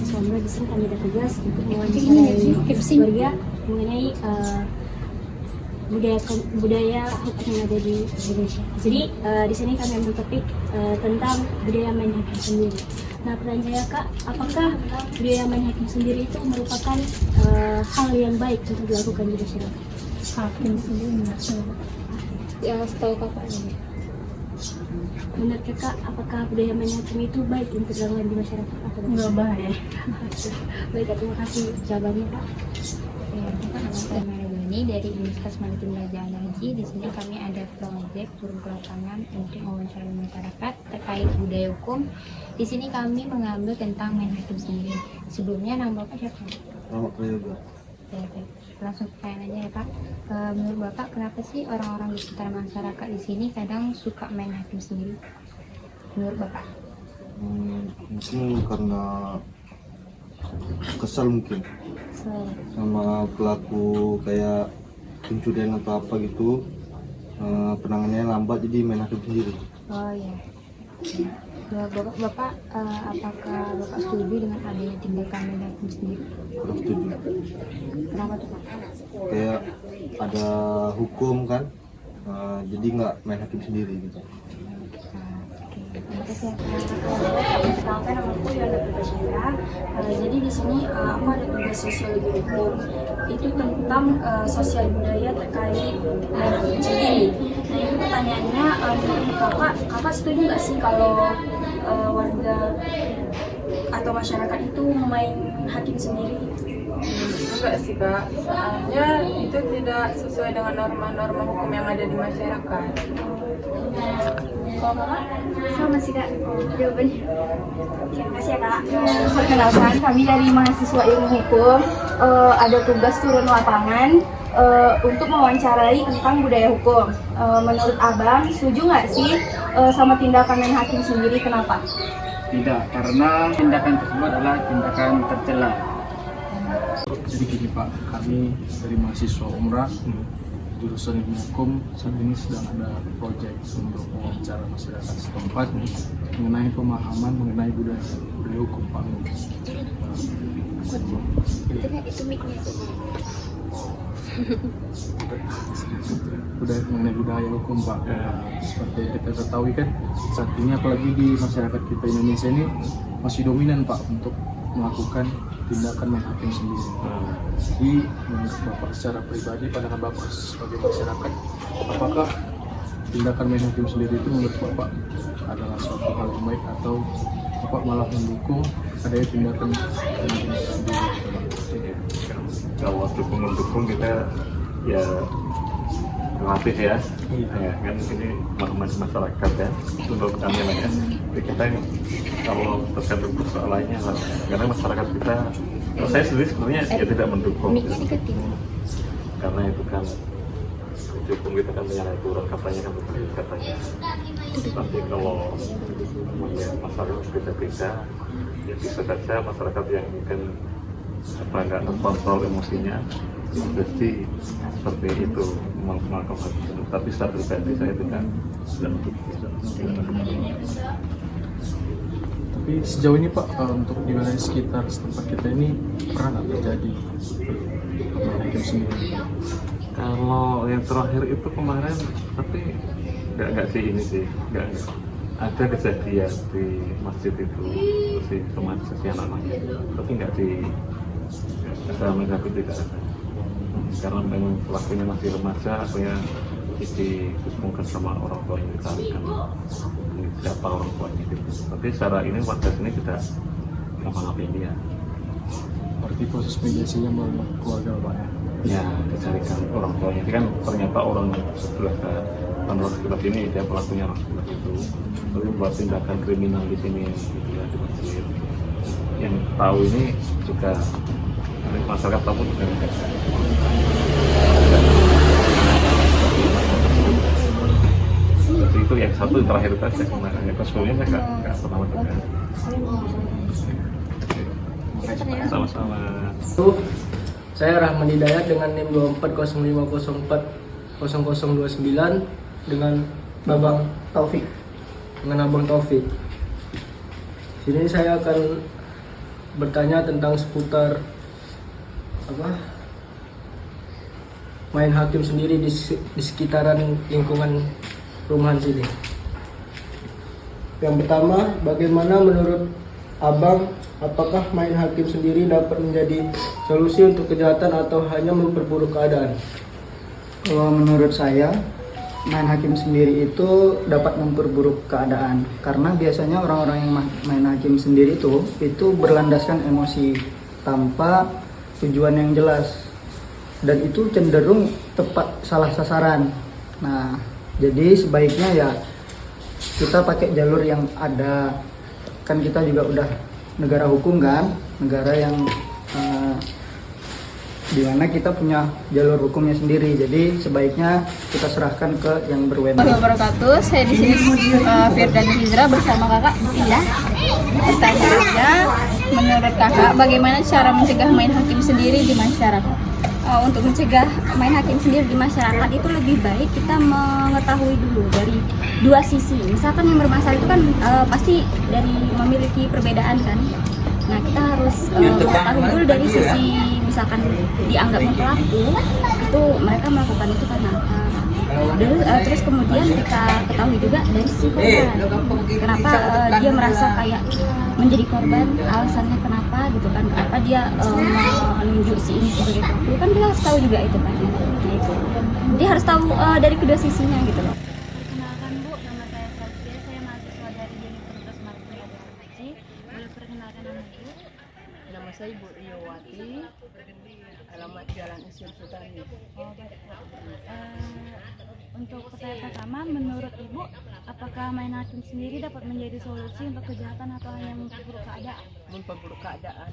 Somra. Di sini kami ada tugas untuk mewawancarai warga mengenai budaya hukum yang ada di Indonesia. Jadi di sini kami ambil topik tentang budaya main hakim sendiri. Nah, pertanyaan saya Kak, apakah budaya main hakim sendiri itu merupakan hal yang baik untuk dilakukan di masyarakat? Hakim sendiri ya, setahu kakak ini. Menurut Kakak, apakah budaya main hakim itu baik untuk dilakukan di masyarakat atau Nggak baik. Baik, terima kasih jawabannya Pak. Saya ini dari Universitas Maritim Raja Haji. Di sini kami ada proyek turun ke lapangan untuk mewawancarai masyarakat terkait budaya hukum. Di sini kami mengambil tentang main hakim sendiri. Sebelumnya nama Bapak siapa? Nama Prayoga. Oke. Langsung pertanyaan aja ya Pak. Menurut Bapak kenapa sih orang-orang di sekitar masyarakat di sini kadang suka main hakim sendiri? Menurut Bapak? Mungkin karena kesal mungkin sama pelaku kayak pencurian atau apa gitu, penanganannya lambat jadi main hakim sendiri. Oh ya. Bapak apakah Bapak setuju dengan adanya tindakan main hakim sendiri? Kurang setuju. Kenapa tuh Pak? Kayak ada hukum kan, jadi nggak main hakim sendiri gitu. Perkenalkan, nama aku Yolanda Prabashira. Jadi di sini aku ada tugas sosiologi hukum. Itu tentang sosial budaya terkait main hakim sendiri. Nah, itu pertanyaannya, menurut kakak setuju nggak sih kalau warga atau masyarakat itu main hakim sendiri? Enggak sih Kak, soalnya itu tidak sesuai dengan norma-norma hukum yang ada di masyarakat. Kalau kakak sama sih Kak jawabannya. Terima kasih ya Kak. Perkenalkan, kami dari mahasiswa ilmu hukum ada tugas turun lapangan untuk mewawancarai tentang budaya hukum. Menurut Abang, setuju nggak sih sama tindakan main hakim sendiri? Kenapa? Tidak, karena tindakan tersebut adalah tindakan tercela. Jadi gini Pak, kami dari mahasiswa Umrah jurusan ilmu hukum saat ini sedang ada proyek untuk mewawancara masyarakat setempat mengenai pemahaman mengenai budaya hukum Pak. Mengenai budaya hukum Pak. Seperti kita ketahui kan saat ini apalagi di masyarakat kita Indonesia ini masih dominan Pak untuk melakukan tindakan main hakim sendiri. Jadi menurut Bapak secara pribadi, pandangan Bapak sebagai masyarakat, apakah tindakan main hakim sendiri itu menurut Bapak adalah suatu hal yang baik atau Bapak malah mendukung adanya tindakan main hakim sendiri? Kalau dukung kita ya relatif ya, ya kan ini masyarakat ya, untuk kami lah ya. Jadi kita ini kalau terkait persoalannya lah, karena masyarakat kita, saya sendiri sebenarnya ya tidak mendukung, karena itu kan hukum kita kan menyalahi aturan katanya kan begitu katanya. Tapi kalau melihat masyarakat beda-beda, ya bisa saja masyarakat yang mungkin nggak terkontrol emosinya, jadi seperti itu melakukan hal tersebut. Tapi secara pribadi saya tidak mendukung. Tapi sejauh ini Pak, untuk di wilayah sekitar tempat kita ini pernah nggak terjadi main hakim sendiri? Kalau yang terakhir itu kemarin, tapi nggak sih ini sih, nggak ada kejadian di masjid itu sih kemarin sekian namanya, tapi nggak di ada mengaku tidak ada, karena memang pelakunya masih remaja, artinya dihubungkan sama orang tua yang dicarikan siapa orang tuanya gitu. Tapi secara ini warga sini tidak ngapa-ngapain dia. Berarti proses mediasinya melalui keluarga Pak ya? Ya, dicarikan orang tuanya. Jadi kan ternyata orang sebelah menurut sebelah sini dia pelakunya orang sebelah itu. Lalu buat tindakan kriminal di sini gitu ya, di masjid. Yang tahu ini juga masyarakat tahu juga enggak. Jadi itu yang satu terakhir itu aja kemarin. Yang sebelumnya saya nggak pernah mendengar. Sama-sama. Saya Rahman Hidayat dengan NIM 2405040029 dengan Babang Taufik. Dengan Abang Taufik. Sini saya akan bertanya tentang seputar main hakim sendiri di sekitaran lingkungan rumahan sini. Yang pertama, bagaimana menurut Abang, apakah main hakim sendiri dapat menjadi solusi untuk kejahatan atau hanya memperburuk keadaan? Kalau menurut saya, main hakim sendiri itu dapat memperburuk keadaan karena biasanya orang-orang yang main hakim sendiri itu berlandaskan emosi tanpa tujuan yang jelas dan itu cenderung tepat salah sasaran. Nah, jadi sebaiknya ya kita pakai jalur yang ada, kan kita juga udah negara hukum kan, negara yang di mana kita punya jalur hukumnya sendiri. Jadi sebaiknya kita serahkan ke yang berwenang. Wabarakatuh. Saya di sini Firdan Hizra bersama kakak Ina. Pertanyaannya, menurut kakak bagaimana cara mencegah main hakim sendiri di masyarakat? Untuk mencegah main hakim sendiri di masyarakat itu lebih baik kita mengetahui dulu dari dua sisi. Misalkan yang bermasalah itu kan pasti dari memiliki perbedaan kan. Nah, kita harus mengetahui dulu dari sisi misalkan dianggapnya pelaku itu mereka melakukan itu karena apa. Terus kemudian kita ketahui juga dari sisi korban. Kenapa dia merasa kayak menjadi korban, alasannya kenapa gitu kan, kenapa dia menunjuk si ini sebagai pelaku, kan dia harus tahu juga itu kan. Nah, itu. Dia harus tahu dari kedua sisinya gitu loh. Perkenalkan Bu, nama saya Sofia, saya mahasiswa dari Universitas Maritim Raja. Boleh perkenalkan nama Ibu? Nama saya Ibu Riowati, alamat Jalan Isir Sutani. Oh, baik. Untuk pertanyaan pertama, menurut Ibu, apakah main hakim sendiri dapat menjadi solusi untuk kejahatan atau hanya memperburuk keadaan? Memperburuk keadaan.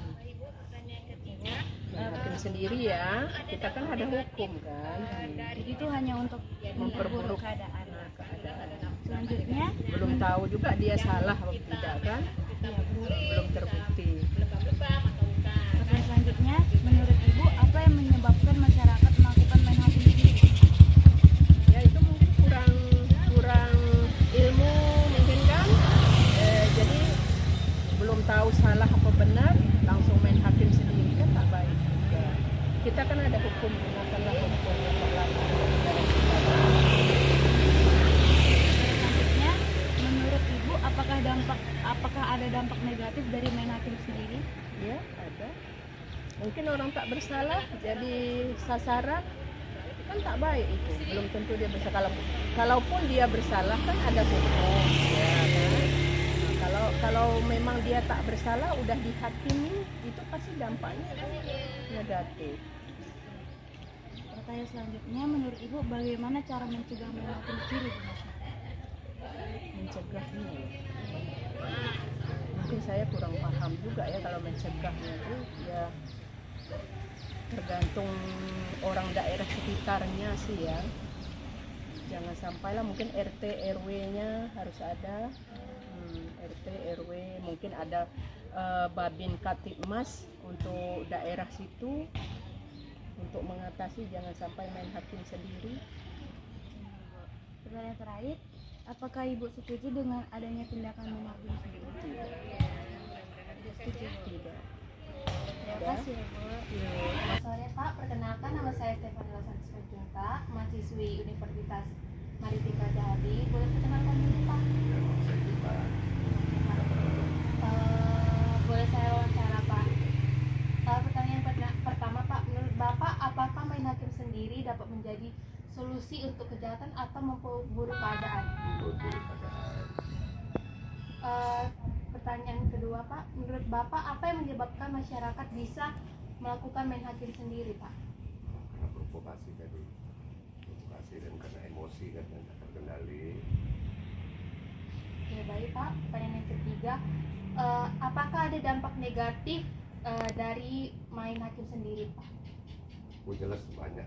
Main hakim sendiri ya, kita kan ada hukum kan. Jadi itu hanya untuk memperburuk keadaan. Selanjutnya, Belum tahu juga dia salah atau tidak kan? Belum terbukti. pertanyaan selanjutnya, menurut Ibu, apa yang menyebabkan masyarakat melakukan main hakim sendiri? Ya itu mungkin kurang ilmu mungkin kan. Jadi belum tahu salah apa benar langsung main hakim sendiri kan tak baik juga. Kita kan ada hukum, gunakanlah hukum yang berlaku dalam kita. Selanjutnya, menurut Ibu, apakah ada dampak negatif dari main hakim sendiri? Ya ada. Mungkin orang tak bersalah jadi sasaran kan tak baik itu. Belum tentu dia bersalah. Kalaupun dia bersalah kan ada hukum. Ya, kan? Nah, kalau memang dia tak bersalah udah dihakimi itu pasti dampaknya negatif. Pertanyaan selanjutnya, menurut Ibu, bagaimana cara mencegah main hakim sendiri di masyarakat? Mencegahnya mungkin saya kurang paham juga ya kalau mencegahnya itu ya tergantung orang daerah sekitarnya sih ya. Jangan sampailah mungkin RT RW-nya harus ada. RT RW mungkin ada Babin Katipmas untuk daerah situ untuk mengatasi jangan sampai main hakim sendiri. Pertanyaan terakhir, apakah Ibu setuju dengan adanya tindakan main hakim sendiri? Tidak. Terima kasih ya Bu. Sore Pak, perkenalkan nama saya Stefani Losantis Penjunta, mahasiswi Universitas Maritim Raja Hadi. Boleh perkenalkan dulu Pak? Boleh saya wawancara Pak? Pertanyaan pertama Pak, menurut Bapak apakah main hakim sendiri dapat menjadi solusi untuk kejahatan atau memperburuk keadaan? Pertanyaan kedua Pak, menurut Bapak apa yang menyebabkan masyarakat bisa melakukan main hakim sendiri Pak? Karena provokasi tadi, provokasi dan karena emosi kan yang tak terkendali. Oke, baik Pak. Pertanyaan yang ketiga, apakah ada dampak negatif dari main hakim sendiri Pak? Jelas banyak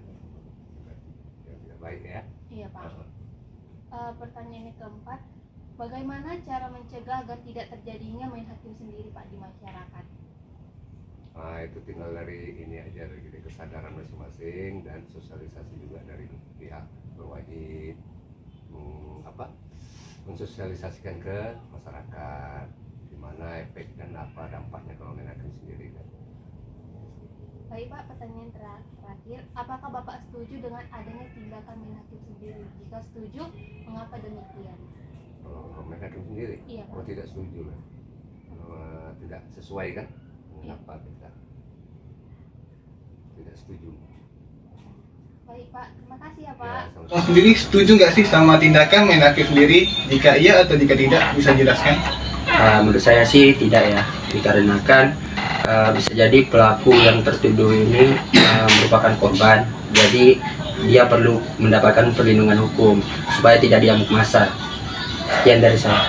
yang tidak baik ya. Iya Pak. Pertanyaan yang keempat, bagaimana cara mencegah agar tidak terjadinya main hakim sendiri Pak di masyarakat? Nah itu tinggal dari ini aja dari kesadaran masing-masing dan sosialisasi juga dari pihak berwajib mensosialisasikan ke masyarakat di bagaimana efek dan apa dampaknya kalau main hakim sendiri kan. Baik Pak, pertanyaan terakhir, apakah Bapak setuju dengan adanya tindakan main hakim sendiri? Jika setuju, mengapa demikian? Kalau main hakim sendiri, Iya, Pak. tidak setuju lah. Tidak sesuai kan? Mengapa kita tidak setuju? Baik Pak, terima kasih ya Pak. Bapak sendiri setuju nggak sih sama tindakan main hakim sendiri? Jika iya atau jika tidak, bisa jelaskan? Menurut saya sih tidak ya, dikarenakan bisa jadi pelaku yang tertuduh ini merupakan korban, jadi dia perlu mendapatkan perlindungan hukum supaya tidak diamuk massa. Sekian dari saya.